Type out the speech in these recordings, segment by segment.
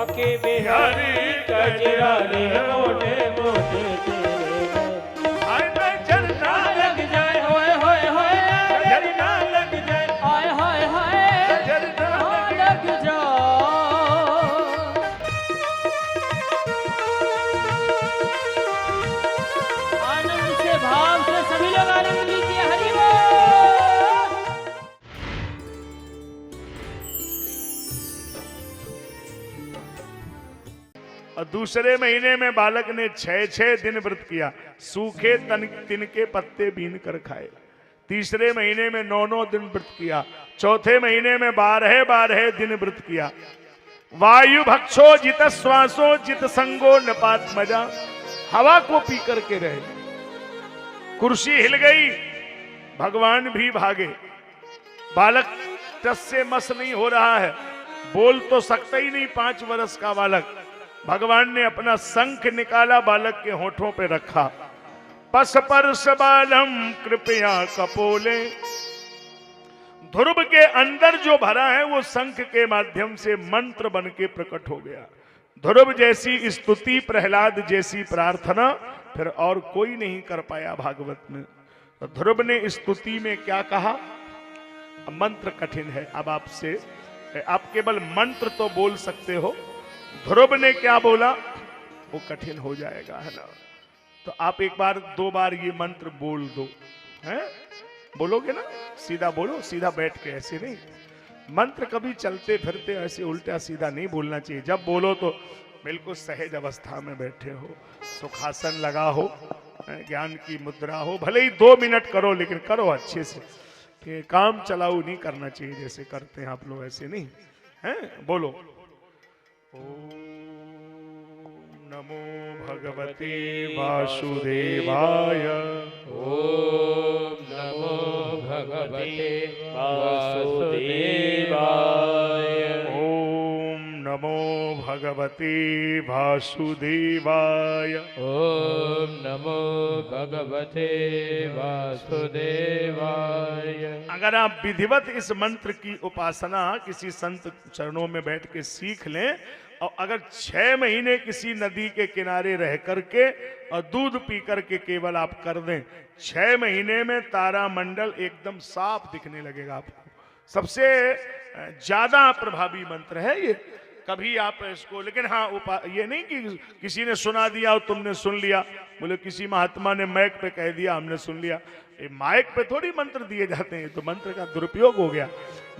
बाके बिहारी कजरा रे मोटे मोटे तेरे हाय नजर ना लग जाए होए होए होए नजर ना लग जाए हाय हाय हाय नजर ना लग जाओ। आनंद से भाव से सभी लोग आनंद लीजिए। हरि बोल। और दूसरे महीने में बालक ने 6 दिन व्रत किया, सूखे तिनके पत्ते बीन कर खाए। तीसरे महीने में 9 दिन व्रत किया। चौथे महीने में 12 दिन व्रत किया। वायु भक्षो जित श्वासो जित संगो नपात मजा, हवा को पी करके रहे। कुर्सी हिल गई, भगवान भी भागे। बालक टस से मस नहीं हो रहा है, बोल तो सकता ही नहीं। 5 वर्ष का बालक। भगवान ने अपना शंख निकाला, बालक के होठों पे रखा। पस परस बालम कृपया कपोले, ध्रुव के अंदर जो भरा है वो शंख के माध्यम से मंत्र बन के प्रकट हो गया। ध्रुव जैसी स्तुति, प्रहलाद जैसी प्रार्थना फिर और कोई नहीं कर पाया भागवत में। तो ध्रुव ने स्तुति में क्या कहा? मंत्र कठिन है। अब आपसे आप केवल मंत्र तो बोल सकते हो, ध्रुव ने क्या बोला वो कठिन हो जाएगा, है ना। तो आप एक बार 2 बार ये मंत्र बोल दो, हैं? बोलोगे ना? सीधा बोलो, सीधा बैठ के, ऐसे नहीं। मंत्र कभी चलते फिरते ऐसे उल्टा सीधा नहीं बोलना चाहिए। जब बोलो तो बिल्कुल सहज अवस्था में बैठे हो, सुखासन लगा हो, ज्ञान की मुद्रा हो। भले ही 2 मिनट करो, लेकिन करो अच्छे से। कि काम चलाऊ नहीं करना चाहिए जैसे करते हैं आप लोग, ऐसे नहीं, हैं? बोलो ओम नमो भगवते वासुदेवाय। ओम नमो भगवते वासुदेवाय। ओम नमो भगवते वासुदेवाय। ओम नमो भगवते वासुदेवाय। अगर आप विधिवत इस मंत्र की उपासना किसी संत चरणों में बैठ के सीख लें, और अगर 6 महीने किसी नदी के किनारे रह करके और दूध पी करके केवल आप कर दें, 6 महीने में तारामंडल एकदम साफ दिखने लगेगा आपको। सबसे ज्यादा प्रभावी मंत्र है ये। कभी आप इसको, लेकिन हाँ ये नहीं कि किसी ने सुना दिया और तुमने सुन लिया। बोले किसी महात्मा ने माइक पे कह दिया, हमने सुन लिया। ये माइक पे थोड़ी मंत्र दिए जाते हैं, तो मंत्र का दुरुपयोग हो गया।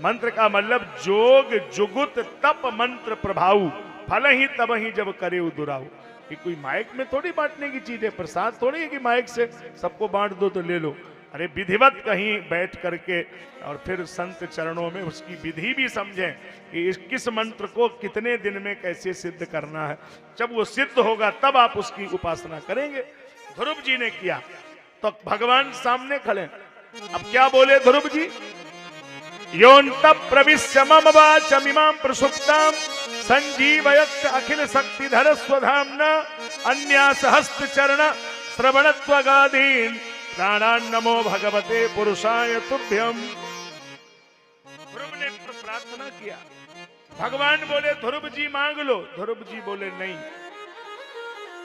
मंत्र का मतलब जोग जुगुत तप मंत्र प्रभाव, फल ही तब ही जब करे दुराऊ। कि कोई माइक में थोड़ी बांटने की चीज है, प्रसाद थोड़ी है कि माइक से सबको बांट दो तो ले लो। अरे विधिवत कहीं बैठ करके और फिर संत चरणों में उसकी विधि भी समझें कि किस मंत्र को कितने दिन में कैसे सिद्ध करना है। जब वो सिद्ध होगा तब आप उसकी उपासना करेंगे। ध्रुव जी ने किया तो भगवान सामने खड़े। अब क्या बोले ध्रुव जी? योऽन्तः प्रविश्य मम वाचमिमां प्रसुप्तां संजीवयत् अखिल शक्तिधर स्वधाम्ना अन्यास हस्त चरण श्रवणत्वगादीन् प्राणान् नमो भगवते पुरुषाय तुभ्यम्। ध्रुव ने प्रार्थना किया। भगवान बोले ध्रुव जी मांग लो। ध्रुव जी बोले नहीं।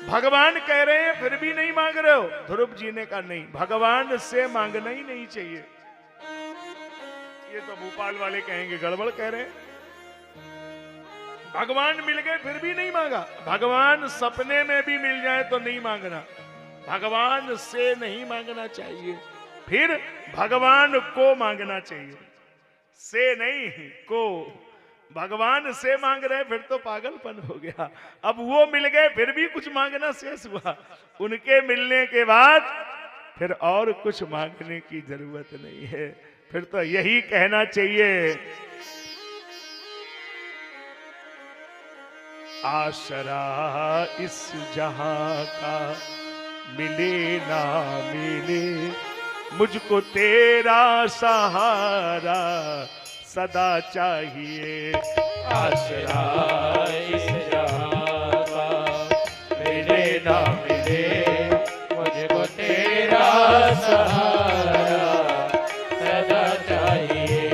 भगवान कह रहे हैं फिर भी नहीं मांग रहे हो। ध्रुव जी ने कहा नहीं, भगवान से मांगना ही नहीं चाहिए। ये तो भोपाल वाले कहेंगे गड़बड़ कह रहे हैं। भगवान मिल गए फिर भी नहीं मांगा। भगवान सपने में भी मिल जाए तो नहीं मांगना। भगवान से नहीं मांगना चाहिए, फिर भगवान को मांगना चाहिए। से नहीं को। भगवान से मांग रहे फिर तो पागलपन हो गया। अब वो मिल गए फिर भी कुछ मांगना शेष हुआ। उनके मिलने के बाद फिर और कुछ मांगने की जरूरत नहीं है। फिर तो यही कहना चाहिए, आसरा इस जहां का मिले ना मिले, मुझको तेरा सहारा सदा चाहिए। आसरा इस जहां का मिले ना मिले, मुझको तेरा सहारा सदा चाहिए।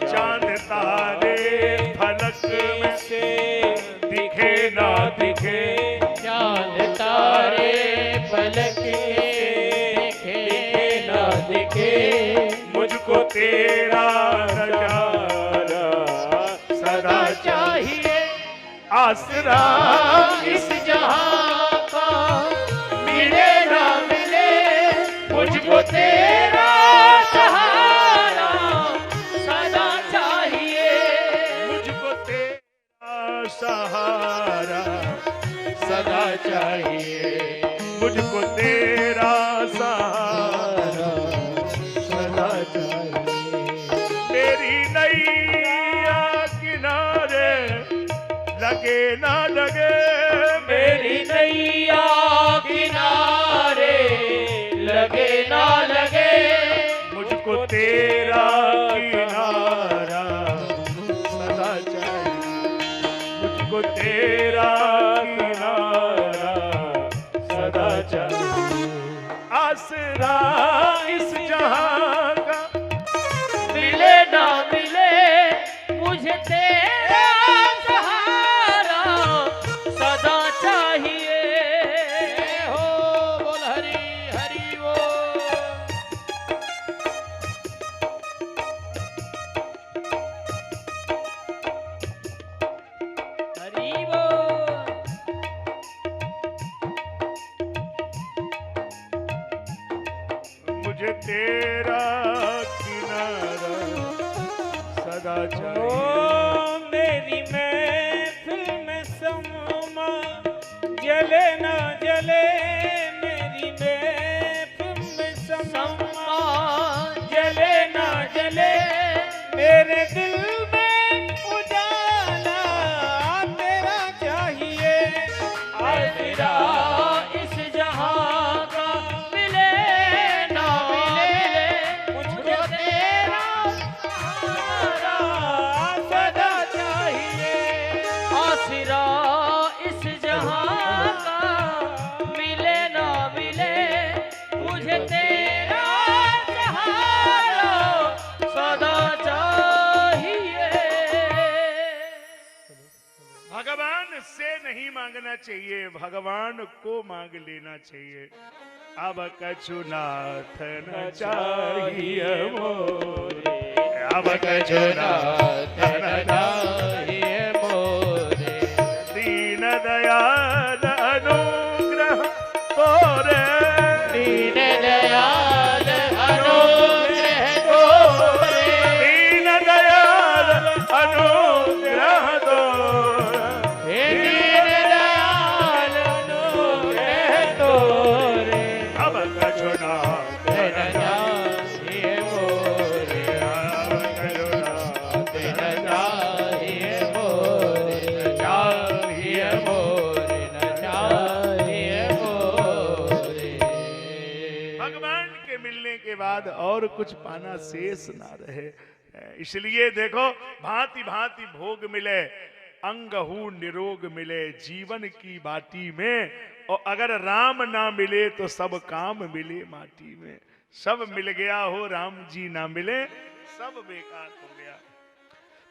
चांद तारे फलक में से दिखे ना दिखे चांद तारे पलक के दिखे ना दिखे मुझको तेरा नजारा सदा चाहिए आसरा इस जहां का मिले ना मिले मुझको तेरा सहारा सदा चाहिए मुझको तेरा सहारा सदा चाहिए मुझको तेरा सहारा सदा चाहिए मेरी नैया किनारे लगे ना लगे मेरी नैया किनारे लगे ना लगे मुझको तेरा किनारा सदा चाहिए मुझको तेरा किनारा सदा चाहिए आसरा इस जहां का मिले ना मिले मुझे तेरा सहारा सदा चाहिए हो बोल हरि हरि बोल हरि बोल मुझे तेरा किनारा सदा चाहिए ओ मेरी महफिल में समा जले ना जले मेरी महफिल में समा जले ना जले मेरे दिल में उजाला तेरा चाहिए आसरा इस जहां का मिले ना मिले मुझको तेरा सहारा सदा चाहिए आसरा इस जहां का मिले ना मिले मुझे तेरा सहारा सदा चाहिए भगवान से नहीं मांगना चाहिए भगवान को मांग लेना चाहिए अब कछुनाथ न चाहिए मोरे अब कछुनाथ न चाहिए मोरे दीन दयाल अनुग्रह तोरे दीन दयाल अनुग्रह तोरे दीन दयाल अनुग्रह तोरे हे दीन दयाल अनुग्रह तोरे अब कछुनाथ न चाहिए मोरे अब कछुनाथ न चाहिए मोरे न चाहिए मोरे न चाहिए मोरे भगवान के मिलने के बाद और कुछ पाना शेष ना रहे इसलिए देखो भांति भांति भोग मिले अंगहू निरोग मिले जीवन की बाटी में और अगर राम ना मिले तो सब काम मिले माटी में सब मिल गया हो राम जी ना मिले सब बेकार हो गया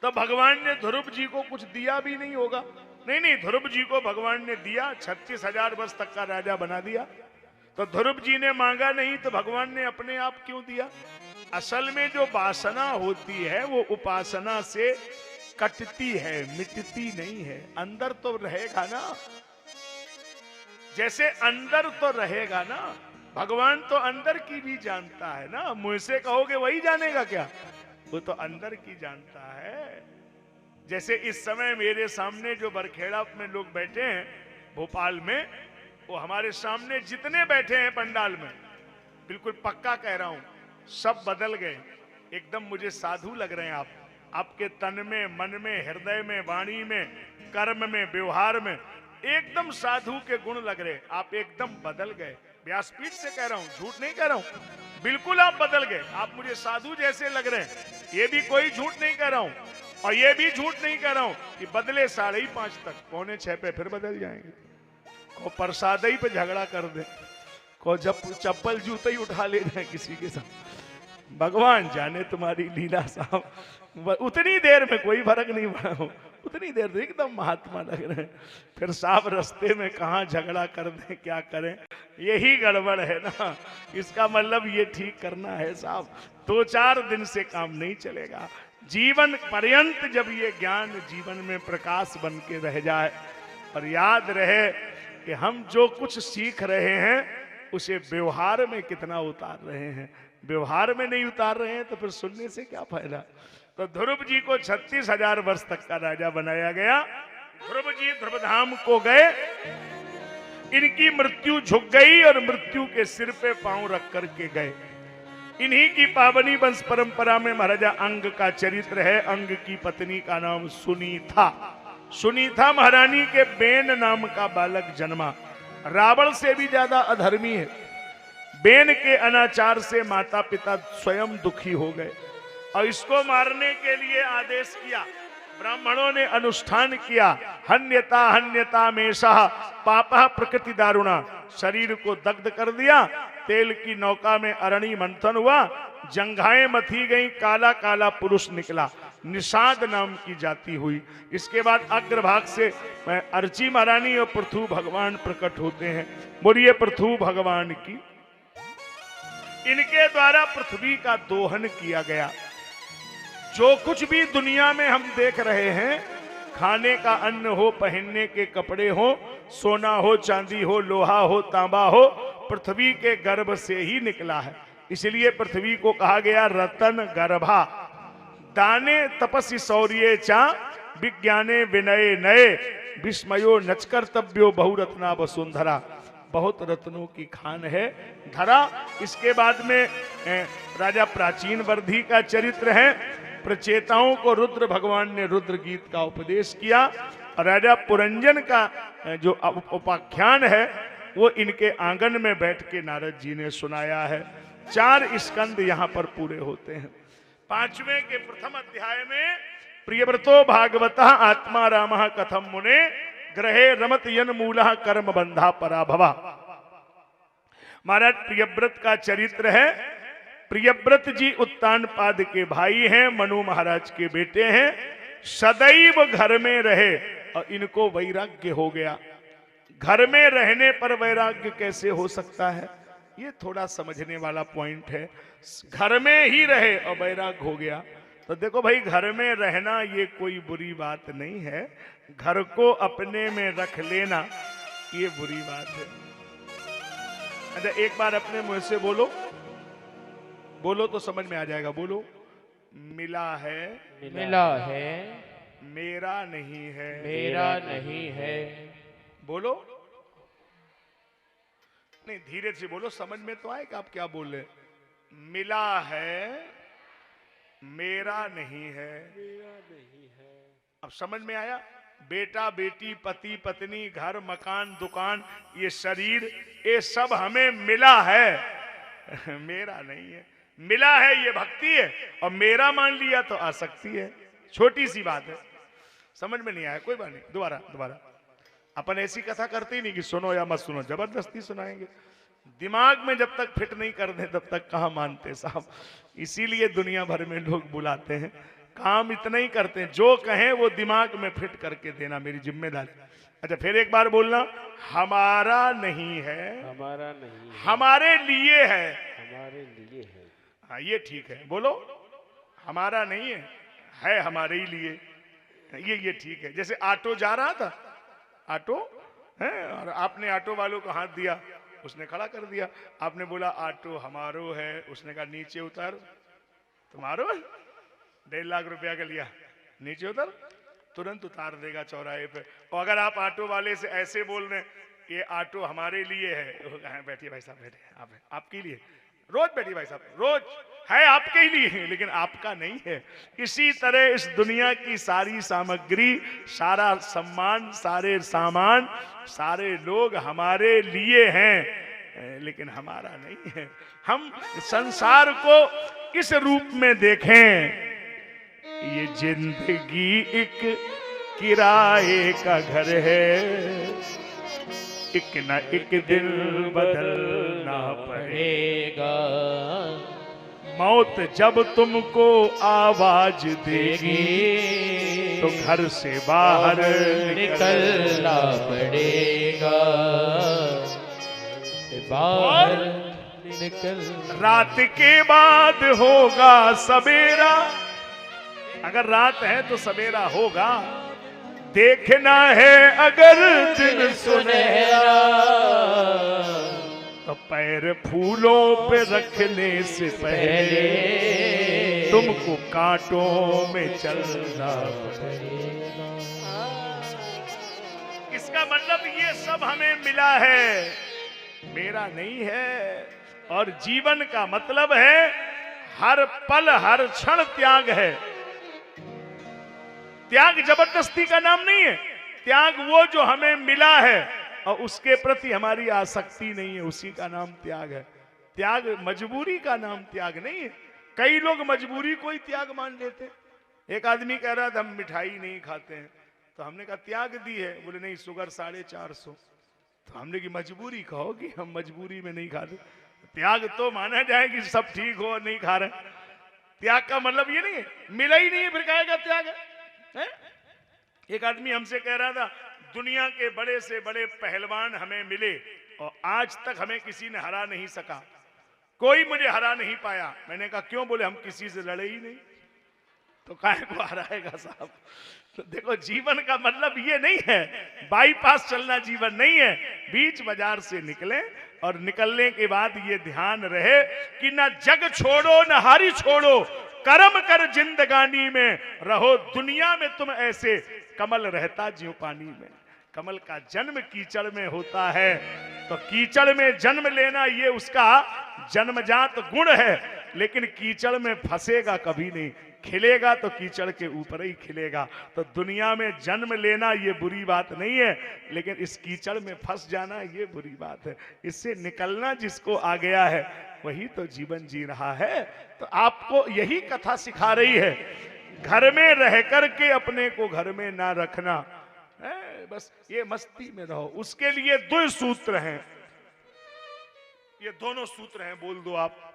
तो भगवान ने ध्रुव जी को कुछ दिया भी नहीं होगा नहीं ध्रुव जी को भगवान ने दिया 36,000 वर्ष तक का राजा बना दिया तो ध्रुव जी ने मांगा नहीं तो भगवान ने अपने आप क्यों दिया असल में जो वासना होती है वो उपासना से कटती है मिटती नहीं है अंदर तो रहेगा ना जैसे अंदर तो रहेगा ना भगवान तो अंदर की भी जानता है ना मुंह से कहोगे वही जानेगा क्या वो तो अंदर की जानता है जैसे इस समय मेरे सामने जो बरखेड़ा में लोग बैठे हैं भोपाल में वो हमारे सामने जितने बैठे हैं पंडाल में बिल्कुल पक्का कह रहा हूं सब बदल गए एकदम मुझे साधु लग रहे हैं आप आपके तन में मन में हृदय में वाणी में कर्म में व्यवहार में एकदम साधु के गुण लग रहे आप एकदम बदल गए व्यासपीठ से कह रहा हूं झूठ नहीं कह रहा हूं बिल्कुल आप बदल गए आप मुझे साधु जैसे लग रहे हैं ये भी कोई झूठ नहीं कह रहा हूं और ये भी झूठ नहीं कह रहा हूं कि बदले 5:30 तक 5:45 पे फिर बदल जाएंगे को प्रसाद ही पे झगड़ा कर दे को जब चप्पल जूते ही उठा ले जाए किसी के साथ भगवान जाने तुम्हारी लीला साहब उतनी देर में कोई फर्क नहीं पड़ा उतनी देर तो एकदम महात्मा लग रहे हैं, फिर साहब रास्ते में कहाँ झगड़ा कर दें, क्या करें, यही गड़बड़ है ना। इसका मतलब ये ठीक करना है साहब, 2-4 दिन से काम नहीं चलेगा। जीवन पर्यंत जब ये ज्ञान जीवन में प्रकाश बन के रह जाए और याद रहे कि हम जो कुछ सीख रहे हैं उसे व्यवहार में कितना उतार रहे हैं। व्यवहार में नहीं उतार रहे हैं तो फिर सुनने से क्या फायदा। तो ध्रुव जी को 36,000 वर्ष तक का राजा बनाया गया। ध्रुव जी ध्रुवधाम को गए, इनकी मृत्यु झुक गई और मृत्यु के सिर पे पांव रख करके गए। इन्हीं की पावनी वंश परंपरा में महाराजा अंग का चरित्र है। अंग की पत्नी का नाम सुनीता। सुनीता महारानी के बेन नाम का बालक जन्मा। रावण से भी ज्यादा अधर्मी है। बेन के अनाचार से माता पिता स्वयं दुखी हो गए और इसको मारने के लिए आदेश किया। ब्राह्मणों ने अनुष्ठान किया, हन्यता हन्यता मेषा पापा प्रकृति दारुणा। शरीर को दग्ध कर दिया, तेल की नौका में अरणि मंथन हुआ, जंघाएं मथी गई, काला काला पुरुष निकला, निषाद नाम की जाति हुई। इसके बाद अग्रभाग से अर्ची महारानी और पृथु भगवान प्रकट होते हैं। बोलिए पृथु भगवान की। इनके द्वारा पृथ्वी का दोहन किया गया। जो कुछ भी दुनिया में हम देख रहे हैं, खाने का अन्न हो, पहनने के कपड़े हो, सोना हो, चांदी हो, लोहा हो, तांबा हो, पृथ्वी के गर्भ से ही निकला है। इसलिए पृथ्वी को कहा गया रतन गर्भा। दाने तपस्वी शौर्ये चा विज्ञाने विनये नये विस्मयो नचकर्तव्यो बहुरत्ना वसुंधरा। बहुत रत्नों की खान है धरा। इसके बाद में राजा प्राचीन वर्धी का चरित्र है। प्रचेताओं को रुद्र भगवान ने रुद्र गीत का उपदेश किया। राजा पुरंजन का जो उपाख्यान है वो इनके आंगन में बैठ के नारद जी ने सुनाया है। 4 स्कंद यहाँ पर पूरे होते हैं। 5वें के प्रथम अध्याय में प्रियव्रतो भागवतः आत्मा रामः कथम मुने ग्रहे रमत यन मूलः कर्म बंधा पराभवा। महाराज प्रियव्रत का चरित्र है। प्रियव्रत जी उत्तानपाद के भाई हैं, मनु महाराज के बेटे हैं। सदैव घर में रहे और इनको वैराग्य हो गया। घर में रहने पर वैराग्य कैसे हो सकता है, ये थोड़ा समझने वाला पॉइंट है। घर में ही रहे और वैराग्य हो गया तो देखो भाई, घर में रहना ये कोई बुरी बात नहीं है। घर को अपने में रख लेना ये बुरी बात है। अच्छा, एक बार अपने मुंह से बोलो, बोलो तो समझ में आ जाएगा। बोलो, मिला है, मिला है, मेरा नहीं है, मेरा नहीं है। बोलो, नहीं धीरे से बोलो, समझ में तो आए कि आप क्या बोल रहे। मिला है, मेरा नहीं है, मेरा नहीं है। अब समझ में आया। बेटा बेटी, पति पत्नी, घर मकान दुकान, ये शरीर, ये सब हमें मिला है, मेरा नहीं है। मिला है ये भक्ति है और मेरा मान लिया तो आसक्ति है। छोटी सी बात है, समझ में नहीं आया, कोई बात नहीं। दोबारा अपन ऐसी कथा करते ही नहीं कि सुनो या मत सुनो, जबरदस्ती सुनाएंगे। दिमाग में जब तक फिट नहीं कर दे तब तक कहां मानते साहब। इसीलिए दुनिया भर में लोग बुलाते हैं, काम इतना ही करते हैं, जो कहें वो दिमाग में फिट करके देना मेरी जिम्मेदारी। अच्छा, फिर एक बार बोलना, हमारा नहीं है, हमारा नहीं है, हमारे लिए है, हमारे लिए है। हाँ, ये ठीक है। बोलो, हमारा नहीं है हमारे ही लिए। ये ठीक है। जैसे ऑटो जा रहा था, ऑटो है, और आपने ऑटो वालों को हाथ दिया, उसने खड़ा कर दिया। आपने बोला ऑटो हमारो है, उसने कहा नीचे उतर। तुम्हारो है, 1.5 लाख रुपया का लिया, नीचे उतर, तुरंत उतार देगा चौराहे पे। और अगर आप ऑटो वाले से ऐसे बोल रहे ये ऑटो हमारे लिए है, तो बैठिए भाई साहब, बैठे, आपके लिए रोज बैठिए भाई साहब, रोज है आपके ही लिए, लेकिन आपका नहीं है। इसी तरह इस दुनिया की सारी सामग्री, सारा सम्मान, सारे सामान, सारे लोग हमारे लिए हैं, लेकिन हमारा नहीं है। हम संसार को इस रूप में देखें, ये जिंदगी एक किराए का घर है, एक न एक दिन बदलना पड़ेगा। मौत जब तुमको आवाज देगी तो घर से बाहर निकलना पड़ेगा, बाहर निकल। रात के बाद होगा सवेरा, अगर रात है तो सवेरा होगा। देखना है अगर दिन सुनहरा, तो पैर फूलों पे रखने से पहले तुमको कांटों में चलना पड़ेगा। इसका मतलब ये सब हमें मिला है, मेरा नहीं है। और जीवन का मतलब है हर पल हर क्षण त्याग है। त्याग जबरदस्ती का नाम नहीं है, त्याग वो जो हमें मिला है और उसके प्रति हमारी आसक्ति नहीं है, उसी का नाम त्याग है। त्याग मजबूरी का नाम त्याग नहीं है। कई लोग मजबूरी को ही त्याग मान लेते हैं। एक आदमी कह रहा था हम मिठाई नहीं खाते हैं, तो हमने कहा त्याग दी है, बोले नहीं शुगर 450। तो हमने की मजबूरी कहो कि हम मजबूरी में नहीं खाते। त्याग तो माना जाए कि सब ठीक हो नहीं खा रहे। त्याग का मतलब ये नहीं है मिला ही नहीं है फिर कहेगा त्याग है? एक आदमी हमसे कह रहा था दुनिया के बड़े से बड़े पहलवान हमें मिले और आज तक हमें किसी ने हरा नहीं सका, कोई मुझे हरा नहीं पाया। मैंने कहा क्यों? बोले हम किसी से लड़े ही नहीं। तो काहे को हराएगा साहब? तो देखो जीवन का मतलब ये नहीं है बाईपास चलना जीवन नहीं है। बीच बाजार से निकले और निकलने के बाद ये ध्यान रहे कि ना जग छोड़ो ना हारी छोड़ो, कर्म कर जिंदगानी में रहो दुनिया में तुम ऐसे, कमल रहता ज्यों पानी में। कमल का जन्म कीचड़ में होता है, तो कीचड़ में जन्म लेना ये उसका जन्मजात गुण है, लेकिन कीचड़ में फंसेगा कभी नहीं, खिलेगा तो कीचड़ के ऊपर ही खिलेगा। तो दुनिया में जन्म लेना ये बुरी बात नहीं है, लेकिन इस कीचड़ में फंस जाना ये बुरी बात है। इससे निकलना जिसको आ गया है वही तो जीवन जी रहा है। तो आपको यही कथा सिखा रही है, घर में रह करके अपने को घर में ना रखना है, बस ये मस्ती में रहो। उसके लिए दो सूत्र हैं, ये दोनों सूत्र हैं, बोल दो आप।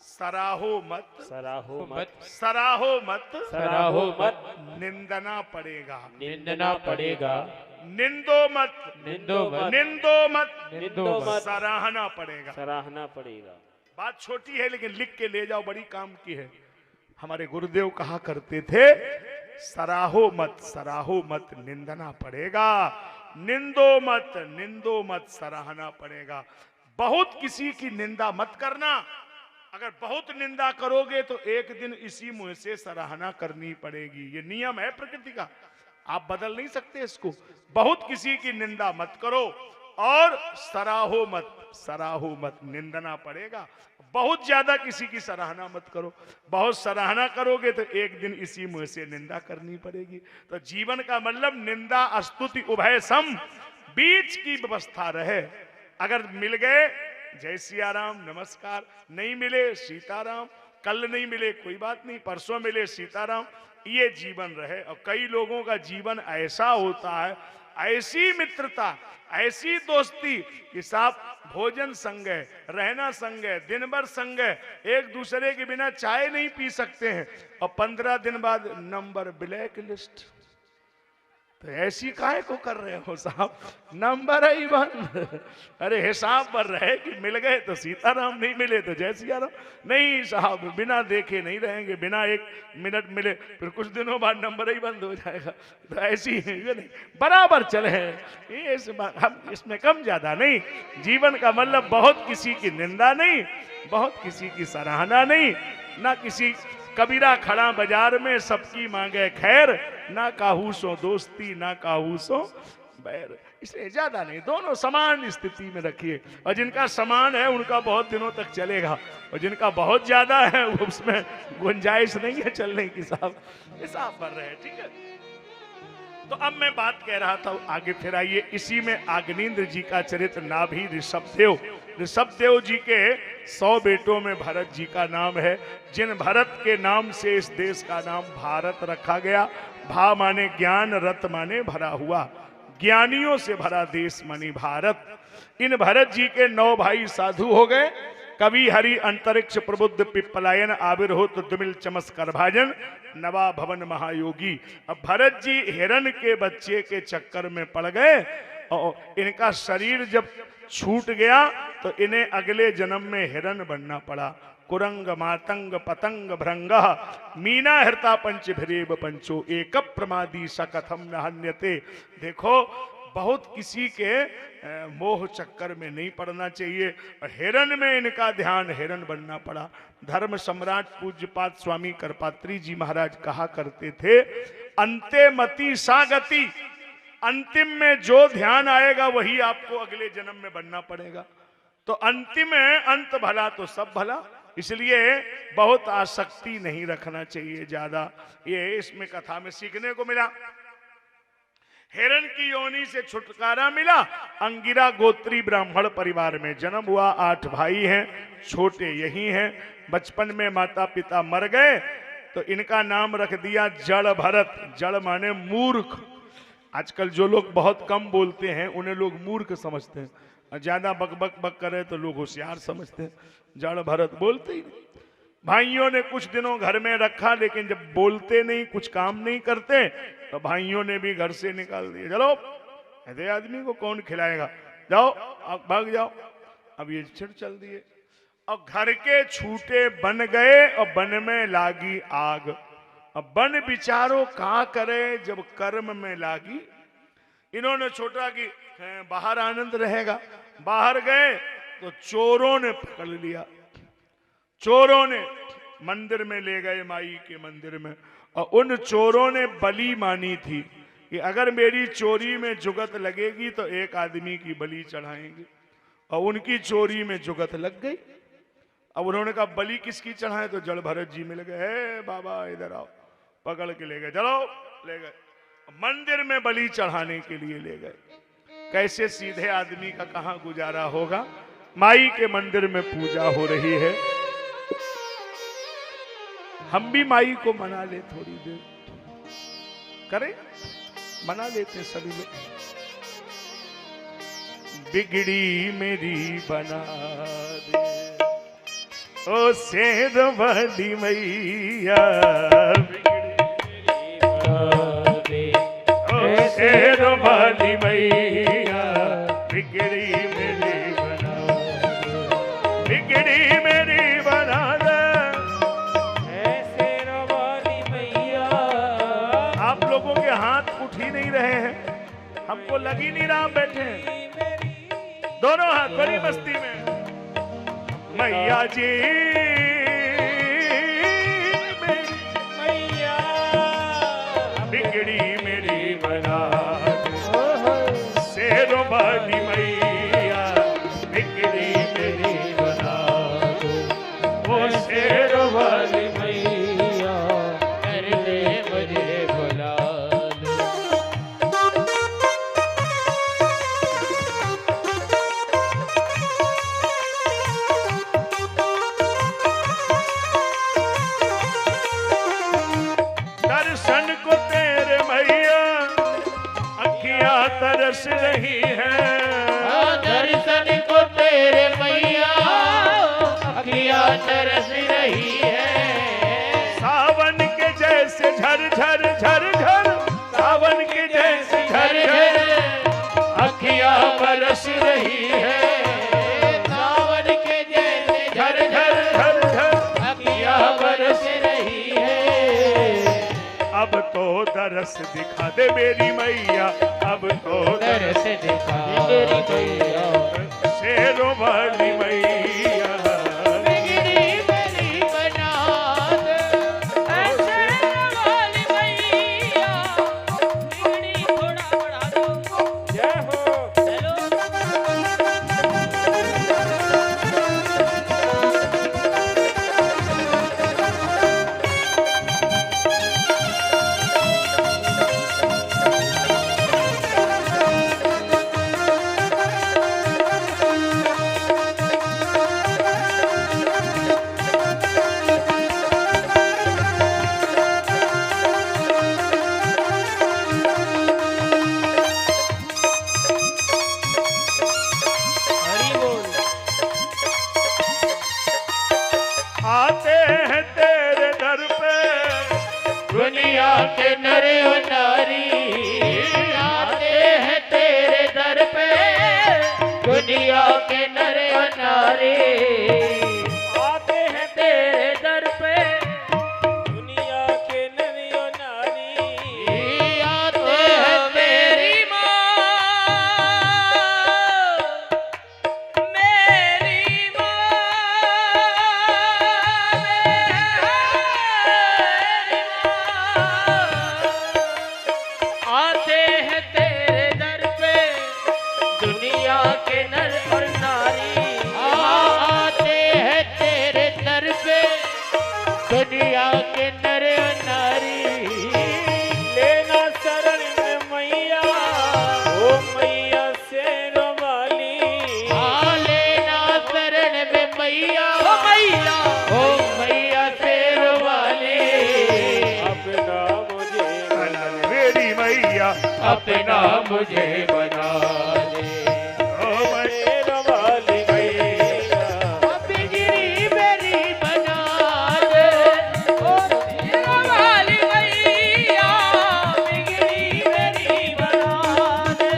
सराहो मत, सराहो मत, सराहो मत, सराहो मत, निंदना पड़ेगा, निंदना पड़ेगा, निंदो मत, निंदो मत, निंदो मत, निंदो मत, सराहना पड़ेगा। सराहना पड़ेगा। बात छोटी है लेकिन लिख के ले जाओ, बड़ी काम की है। हमारे गुरुदेव कहा करते थे सराहो मत, सराहो मत, निंदना पड़ेगा, निंदो मत, निंदो मत, सराहना पड़ेगा। बहुत किसी की निंदा मत करना, अगर बहुत निंदा करोगे तो एक दिन इसी मुंह से सराहना करनी पड़ेगी। ये नियम है प्रकृति का, आप बदल नहीं सकते इसको। बहुत किसी की निंदा मत करो और सराहो मत, सराहो मत, निंदना पड़ेगा। बहुत ज्यादा किसी की सराहना मत करो, बहुत सराहना करोगे तो एक दिन इसी मुंह से निंदा करनी पड़ेगी। तो जीवन का मतलब निंदा स्तुति उभय सम, बीच की व्यवस्था रहे। अगर मिल गए जय सिया राम नमस्कार, नहीं मिले सीताराम, कल नहीं मिले कोई बात नहीं, परसों मिले सीताराम, ये जीवन रहे। और कई लोगों का जीवन ऐसा होता है, ऐसी मित्रता, ऐसी दोस्ती कि साहब भोजन संग है, रहना संग है, दिन भर संग है, एक दूसरे के बिना चाय नहीं पी सकते हैं, और 15 दिन बाद नंबर ब्लैक लिस्ट। तो ऐसी काहे को कर रहे हो साहब? नंबर ही बंद। अरे हिसाब पर रहे कि मिल गए तो सीताराम, नहीं मिले तो जय सिया राम। नहीं साहब, बिना देखे नहीं रहेंगे, बिना एक मिनट मिले फिर कुछ दिनों बाद नंबर ही बंद हो जाएगा। तो ऐसी ये नहीं, बराबर चले ये हम इसमें कम ज्यादा नहीं। जीवन का मतलब बहुत किसी की निंदा नहीं, बहुत किसी की सराहना नहीं, ना किसी कबीरा खड़ा बाजार में सबकी मांगे खैर, ना काहूसो दोस्ती ना काहूसो बैर। इसलिए ज्यादा नहीं, दोनों समान स्थिति में रखिए। और जिनका समान है उनका बहुत दिनों तक चलेगा, और जिनका बहुत ज्यादा है उसमें गुंजाइश नहीं है चलने की। साहब हिसाब पर रहे, ठीक है। तो अब मैं बात कह रहा था आगे, फिर आइए इसी में आग्नेन्द्र जी का चरित्र। नाभि ऋषभदेव, ऋषभदेव जी के 100 बेटों में भरत जी का नाम है, जिन भरत के नाम से इस देश का नाम भारत रखा गया। भा माने ज्ञान, रत माने भरा हुआ, ज्ञानियों से भरा देश मानी भारत। इन भरत जी के 9 भाई साधु हो गए। कवि हरि अंतरिक्ष प्रबुद्ध पिप्पलायन आविर हो तो दुमिल चमस कर भाजन नवा भवन महायोगी। अब भरत जी हिरण के बच्चे के चक्कर में पड़ गए और इनका शरीर जब छूट गया तो इन्हें अगले जन्म में हिरण बनना पड़ा। कुरंग मातंग पतंग भृंग मीना हृता पंच भिरेव पंचो एक प्रमादी सकथम न हन्यते। देखो बहुत किसी के मोह चक्कर में नहीं पड़ना चाहिए। हिरण में इनका ध्यान हिरण बनना पड़ा। धर्म सम्राट पूज्यपाद स्वामी करपात्री जी महाराज कहा करते थे, अंते मति सागति, अंतिम में जो ध्यान आएगा वही आपको अगले जन्म में बनना पड़ेगा। तो अंतिम है अंत भला तो सब भला, इसलिए बहुत आसक्ति नहीं रखना चाहिए ज्यादा। ये इसमें कथा में सीखने को मिला। हिरण की योनि से छुटकारा मिला। अंगिरा गोत्री ब्राह्मण परिवार में जन्म हुआ। 8 भाई हैं, छोटे यही हैं। बचपन में माता पिता मर गए तो इनका नाम रख दिया जड़ भरत। जड़ माने मूर्ख। आजकल जो लोग बहुत कम बोलते हैं उन्हें लोग मूर्ख समझते हैं, और ज्यादा बक बक बक करे तो लोग होशियार समझते हैं। जड़ भरत बोलते ही नहीं। भाइयों ने कुछ दिनों घर में रखा, लेकिन जब बोलते नहीं, कुछ काम नहीं करते, तो भाइयों ने भी घर से निकाल दिया। चलो ऐसे आदमी को कौन खिलाएगा, जाओ अब भाग जाओ। अब ये चिड़ चल दिए और घर के छूटे बन गए और बन में लागी आग। अब बन बिचारो कहा करे जब कर्म में लागी। इन्होंने सोचा कि बाहर आनंद रहेगा, बाहर गए तो चोरों ने पकड़ लिया। चोरों ने मंदिर में ले गए, माई के मंदिर में, और उन चोरों ने बलि मानी थी कि अगर मेरी चोरी में जुगत लगेगी तो एक आदमी की बलि चढ़ाएंगे। और उनकी चोरी में जुगत लग गई। अब उन्होंने कहा बलि किसकी चढ़ाए, तो जड़ भरत जी मिल गए, बाबा इधर आओ, पकड़ के ले गए। चलो ले गए मंदिर में बलि चढ़ाने के लिए ले गए। कैसे सीधे आदमी का कहां गुजारा होगा। माई के मंदिर में पूजा हो रही है। हम भी माई को मना ले, थोड़ी देर करें, मना लेते सभी लोग। बिगड़ी मेरी बना दे ओ सेध वाली मैया, शेर वाली मैया, बिगड़ी मेरी बना दे, बिगड़ी मेरी बना दे। शेर वाली मैया। आप लोगों के हाथ उठ ही नहीं रहे हैं, हमको लग ही नहीं रहा, बैठे हैं दोनों हाथ बड़ी मस्ती में। मैया जी मैया, बिगड़ी मेरी बना दे, शेर वाली मैया, बिगड़ी मेरी बना दो, वो शेर वाली मैया, कर दे मुझे भुला दे। दर्शन को तेरे मैया अखियां तरस रही है। दर्शन को तेरे मैया अखियां तरस रही है। सावन के जैसे झर झर झर झर, सावन के जैसे झर झर अखियां बरस रही है। सावन के जैसे झर झर झर झर अखियां बरस रही है। अब तो दरस दिखा दे मेरी मैया, अब तो दरस दिखा मेरी मैया, शेरों वाली मैया, बिगड़ी मेरी बना दे। शेर वाली मैया, बिगड़ी थोड़ा बढ़ा दो। जय हो। हेलो। अपना मुझे बना दे ओ मेरा वाली मैया बिगड़ी मेरी बना दे ओ तेरा वाली मैया बिगड़ी मेरी बना दे।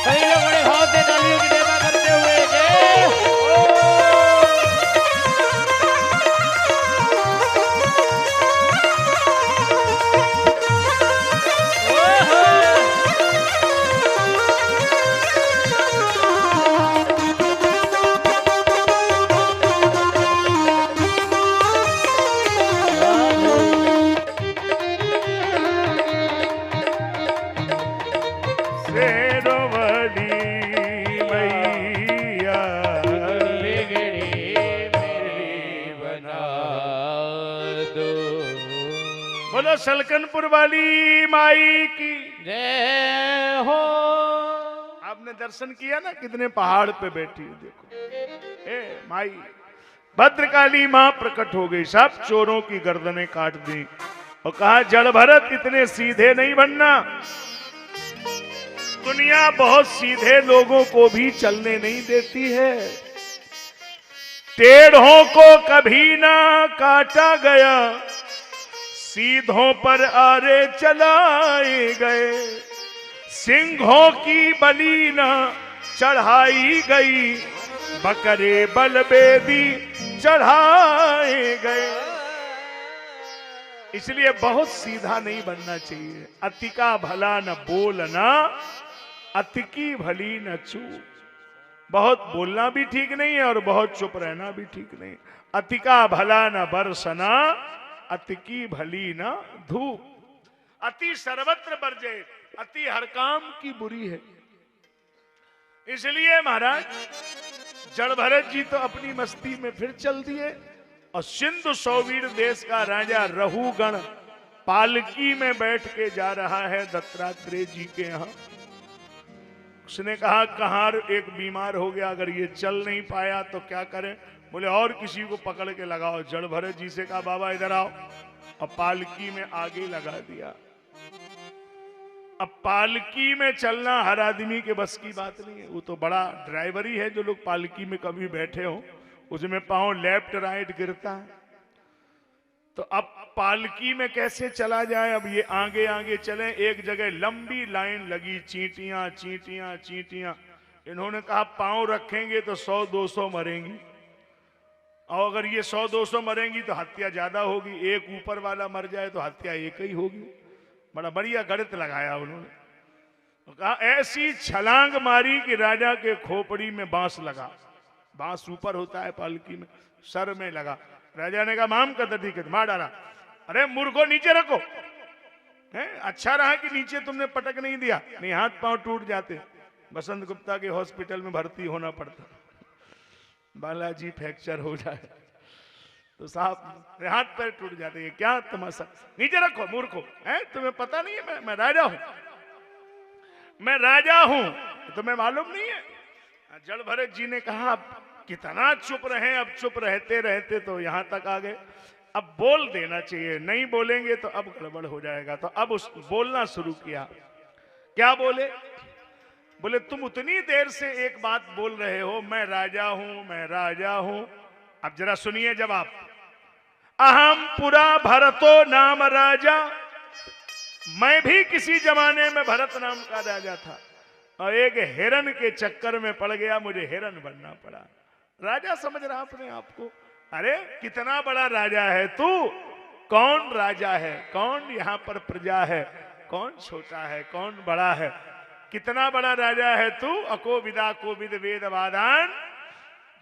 कई लोग बड़े हाथ से डालियों की सेवा करते हुए जय शेरों वाली मैया बिगड़ी मेरी बना दो बोलो सलकनपुर वाली माई की। जय हो। आपने दर्शन किया ना कितने पहाड़ पे बैठी है, देखो ए माई भद्रकाली मां प्रकट हो गई, सब चोरों की गर्दनें काट दी और कहा जड़ भरत इतने सीधे नहीं बनना, दुनिया बहुत सीधे लोगों को भी चलने नहीं देती है, टेढ़ों को कभी ना काटा गया, सीधों पर आरे चलाए गए, सिंहों की बलि न चढ़ाई गई, बकरे बलबेदी चढ़ाए गए। इसलिए बहुत सीधा नहीं बनना चाहिए। अति का भला न बोलना, अति की भली न चूक। बहुत बोलना भी ठीक नहीं है और बहुत चुप रहना भी ठीक नहीं। अति का भला न बरसना, अति की भली न धूप। अति सर्वत्र बरजे, अति हर काम की बुरी है। इसलिए महाराज जड़ भरत जी तो अपनी मस्ती में फिर चल दिए और सिंधु सौवीर देश का राजा रहुगण पालकी में बैठ के जा रहा है दत्तात्रेय जी के यहाँ। उसने कहा कहां एक बीमार हो गया, अगर ये चल नहीं पाया तो क्या करें? बोले और किसी को पकड़ के लगाओ। जड़ भरत जी से कहा बाबा इधर आओ, अब पालकी में आगे लगा दिया। अब पालकी में चलना हर आदमी के बस की बात नहीं है। वो तो बड़ा ड्राइवर ही है जो लोग पालकी में कभी बैठे हो, उसमें पांव लेफ्ट राइट गिरता है। तो अब पालकी में कैसे चला जाए? अब ये आगे आगे चले, एक जगह लंबी लाइन लगी, चींटियां चींटियां चींटियां। इन्होंने कहा पांव रखेंगे तो 100-200 मरेंगी, और अगर ये 100-200 मरेंगी तो हत्या ज्यादा होगी, एक ऊपर वाला मर जाए तो हत्या एक ही होगी। बड़ा बढ़िया गणित लगाया उन्होंने। कहा ऐसी छलांग मारी कि राजा के खोपड़ी में बांस लगा। बांस ऊपर होता है पालकी में, सर में लगा। राजा ने कहा माम का दर्दी मार डाला। अरे मूर्खो नीचे रखो। है अच्छा रहा कि नीचे तुमने पटक नहीं दिया, नहीं हाथ पांव टूट जाते। बसंत गुप्ता के हॉस्पिटल में भर्ती होना पड़ता, बालाजी फ्रैक्चर हो जाए तो साहब हाथ पैर टूट जाते हैं। क्या तमाशा? नीचे रखो मूर्खो, है तुम्हें पता नहीं है मैं राजा हूं, मैं राजा हूं, तुम्हें मालूम नहीं है? जड़ भरत जी ने कहा अब कितना चुप रहे, अब चुप रहते रहते तो यहां तक आ गए, अब बोल देना चाहिए, नहीं बोलेंगे तो अब गड़बड़ हो जाएगा। तो अब उस बोलना शुरू किया। क्या बोले? बोले तुम उतनी देर से एक बात बोल रहे हो, मैं राजा हूं, मैं राजा हूं। अब जरा सुनिए जवाब। अहम पुरा भरतो नाम राजा, मैं भी किसी जमाने में भरत नाम का राजा था और एक हिरन के चक्कर में पड़ गया, मुझे हिरन बनना पड़ा। राजा समझ रहा अपने आप को? अरे कितना बड़ा राजा है तू, कौन राजा है, कौन यहाँ पर प्रजा है, कौन छोटा है, कौन बड़ा है, कितना बड़ा राजा है तू। अको विदा कोविद वेद वादान।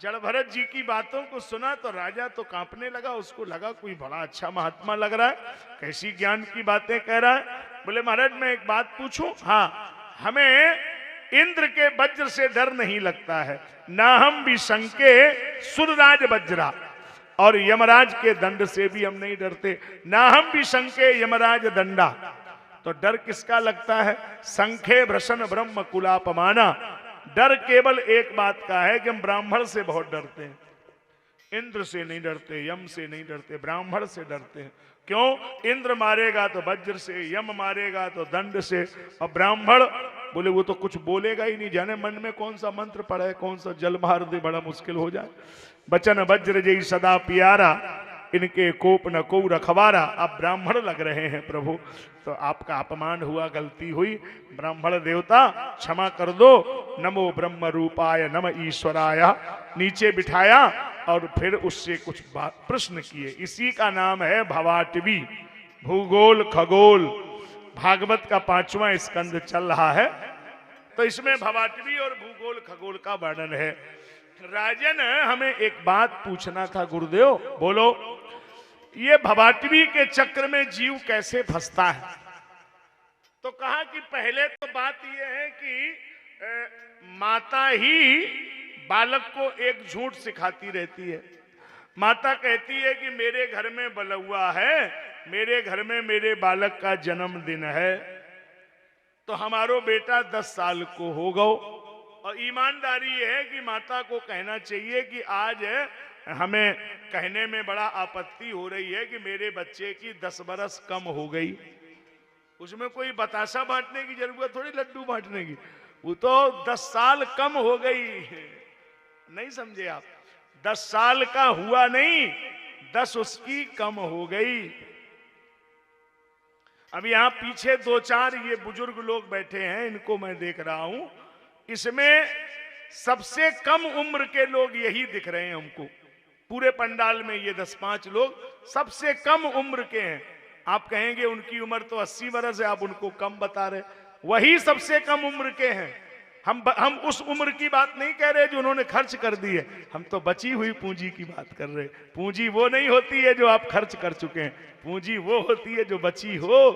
जड़ भरत जी की बातों को सुना तो राजा तो कांपने लगा, उसको लगा कोई बड़ा अच्छा महात्मा लग रहा है, कैसी ज्ञान की बातें कह रहा है। बोले महाराज मैं एक बात पूछूं? हाँ, हमें इंद्र के वज्र से डर नहीं लगता है, ना हम भी शंके सुरराज वज्रा, और यमराज के दंड से भी हम नहीं डरते, ना हम भी शंके यमराज दंडा। तो डर किसका लगता है? संखे भ्रशन ब्रह्म कुलापमाना, डर केवल एक बात का है कि हम ब्राह्मण से बहुत डरते हैं। इंद्र से नहीं डरते, यम से नहीं डरते, ब्राह्मण से डरते हैं। क्यों? इंद्र मारेगा तो वज्र से, यम मारेगा तो दंड से, और ब्राह्मण बोले वो तो कुछ बोलेगा ही नहीं, जाने मन में कौन सा मंत्र पढ़े, कौन सा जल मार दे, बड़ा मुश्किल हो जाए। बचन वज्र जय सदा पियारा, इनके कोप न को रखवारा। आप ब्राह्मण लग रहे हैं प्रभु, तो आपका अपमान हुआ, गलती हुई, ब्राह्मण देवता क्षमा कर दो। नमो ब्रह्म रूपाय नम ईश्वराय, नीचे बिठाया और फिर उससे कुछ प्रश्न किए। इसी का नाम है भवाटवी, भूगोल खगोल। भागवत का 5वां स्कंद चल रहा है, तो इसमें भवाटवी और भूगोल खगोल का वर्णन है। राजन, हमें एक बात पूछना था गुरुदेव। बोलो। ये भवाटवी के चक्र में जीव कैसे फंसता है? तो कहा कि पहले तो बात यह है कि माता ही बालक को एक झूठ सिखाती रहती है। माता कहती है कि मेरे घर में बलुआ है, मेरे घर में मेरे बालक का जन्मदिन है, तो हमारो बेटा 10 साल को हो गो। और ईमानदारी ये है कि माता को कहना चाहिए कि आज हमें कहने में बड़ा आपत्ति हो रही है कि मेरे बच्चे की 10 बरस कम हो गई। उसमें कोई बतासा बांटने की जरूरत थोड़ी, लड्डू बांटने की। वो तो 10 साल कम हो गई। नहीं समझे आप? 10 साल का हुआ नहीं, 10 उसकी कम हो गई। अब यहां पीछे 2-4 ये बुजुर्ग लोग बैठे हैं, इनको मैं देख रहा हूं। इसमें सबसे कम उम्र के लोग यही दिख रहे हैं हमको। पूरे पंडाल में ये 10-5 लोग सबसे कम उम्र के हैं। आप कहेंगे उनकी उम्र तो 80 वर्ष है, आप उनको कम बता रहे। वही सबसे कम उम्र के हैं। हम उस उम्र की बात नहीं कह रहे जो उन्होंने खर्च कर दी है, हम तो बची हुई पूंजी की बात कर रहे। पूंजी वो नहीं होती है जो आप खर्च कर चुके हैं, पूंजी वो होती है जो बची हो।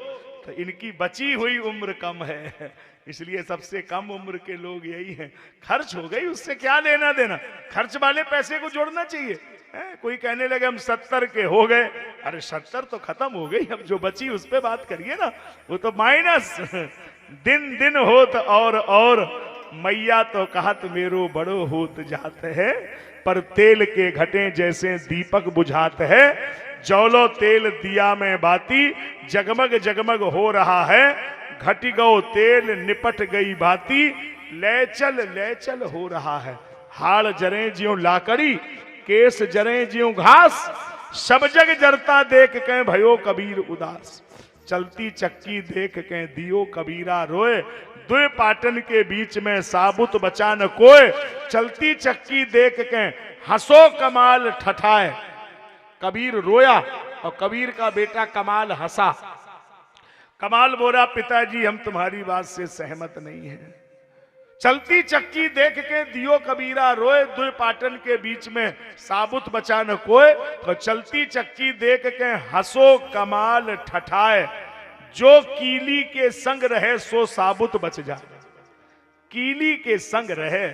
तो इनकी बची हुई उम्र कम है, इसलिए सबसे कम उम्र के लोग यही हैं। खर्च हो गई, उससे क्या लेना देना। खर्च वाले पैसे को जोड़ना चाहिए। कोई कहने लगे हम 70 के हो गए, अरे 70 तो खत्म हो गई, अब जो बची उस पे बात करिए ना, वो तो माइनस। दिन दिन होत और मैया तो कहत मेरो बड़ो होत जात है, पर तेल के घटे जैसे दीपक बुझात है। जौलो तेल दिया में बाती, जगमग जगमग हो रहा है। घट गो तेल निपट गई बाती, ले चल हो रहा है। हाड़ जरे ज्यों लाकड़ी, केस जरे ज्यों घास, सब जग जरता देख के भयो कबीर उदास। चलती चक्की देख के दियो कबीरा रोए, दुए पाटन के बीच में साबुत बचा न कोय। चलती चक्की देख के हंसो कमाल ठठाए। कबीर रोया और कबीर का बेटा कमाल हंसा। कमाल बोला पिताजी हम तुम्हारी बात से सहमत नहीं हैं। चलती चक्की देख के दियो कबीरा रोए, दुई पाटन के बीच में साबुत बचा न कोय। तो चलती चक्की देख के हंसो कमाल ठठाए, जो कीली के संग रहे सो साबुत बच जाए। कीली के संग रहे,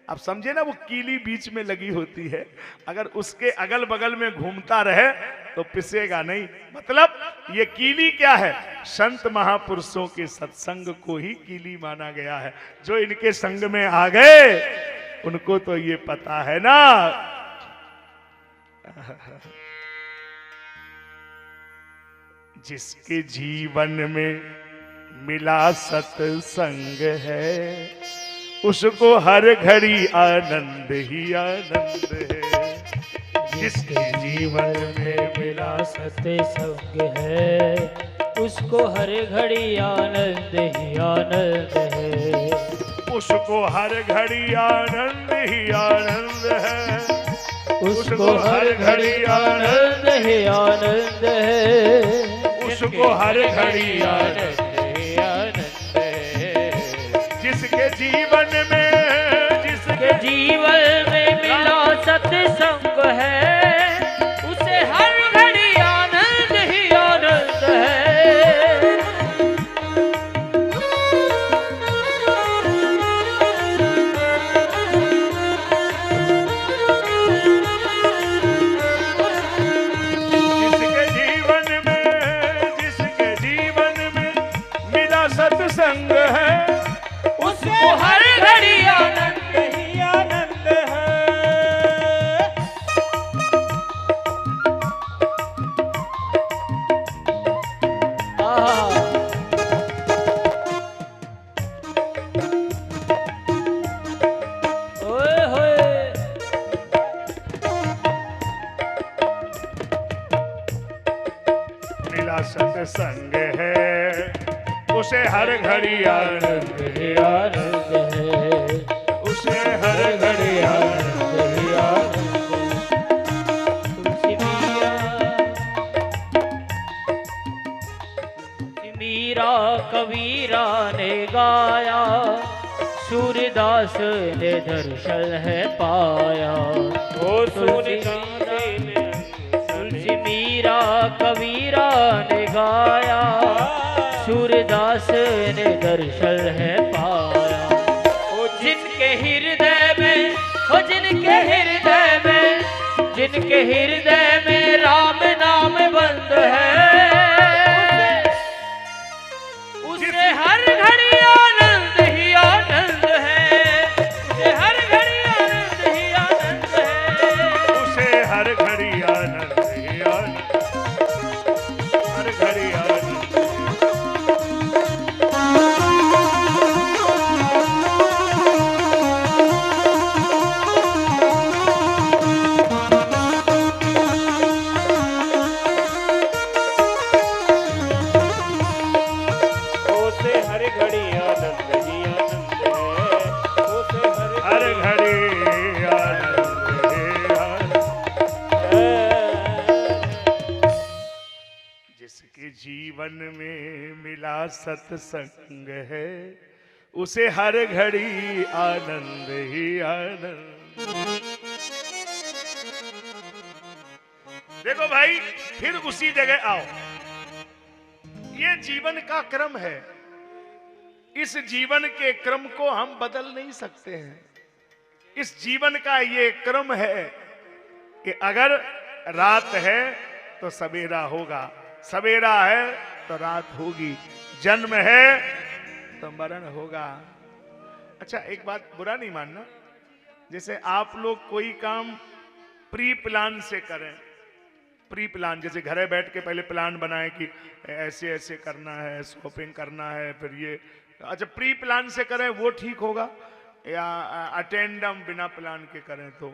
आप समझे ना, वो कीली बीच में लगी होती है, अगर उसके अगल बगल में घूमता रहे तो पिसेगा नहीं। मतलब ये कीली क्या है? संत महापुरुषों के सत्संग को ही कीली माना गया है। जो इनके संग में आ गए उनको तो ये पता है ना। जिसके जीवन में मिला सत्संग है, उसको हर घड़ी आनंद ही आनंद है। जिसके जीवन में मिला सत्संग है, उसको हर घड़ी आनंद ही आनंद है। उसको हर घड़ी आनंद ही आनंद है। उसको हर घड़ी आनंद ही आनंद है। उसको हर घड़ी आनंद ही आनंद है। जिसके जीवन में मिला सत्संग है, उसे हर घड़ी आनंद ही आनंद है। जिसके जीवन में मिला सत्संग है, उसको हर घड़ी सत्संग है, उसे हर घड़ी आनंद ही आनंद है, उसे हर घड़ी आनंद ही आनंद। तुलसी मीरा कबीरा ने गाया, सूरदास ने दर्शन है पाया। ओ तुलसी मीरा कबीरा ने गाया, सूरदास ने दर्शन है पाया। ओ जिनके हृदय में, ओ जिनके हृदय में, जिनके हृदय में राम नाम बंद है, उसे हर घड़ी आनंद ही आनंद है, उसे हर घड़ी आनंद ही आनंद है, उसे हर घड़ी आनंद ही आनंद, हर घड़ी आनंद। उसे हर घड़ी आनंद ही आनंद है, उसे हर घड़ी आनंद ही आनंद। जिसके जीवन में मिला सत्संग है, उसे हर घड़ी आनंद ही आनंद। देखो भाई, फिर उसी जगह आओ। ये जीवन का क्रम है, इस जीवन के क्रम को हम बदल नहीं सकते हैं। इस जीवन का ये क्रम है कि अगर रात है तो सवेरा होगा, सवेरा है तो रात होगी, जन्म है तो मरण होगा। अच्छा, एक बात बुरा नहीं मानना, जैसे आप लोग कोई काम प्री प्लान से करें, प्री प्लान, जैसे घरे बैठ के पहले प्लान बनाए कि ऐसे ऐसे करना है, शॉपिंग करना है, फिर ये, अच्छा प्री प्लान से करें वो ठीक होगा, या अटेंडम बिना प्लान के करें तो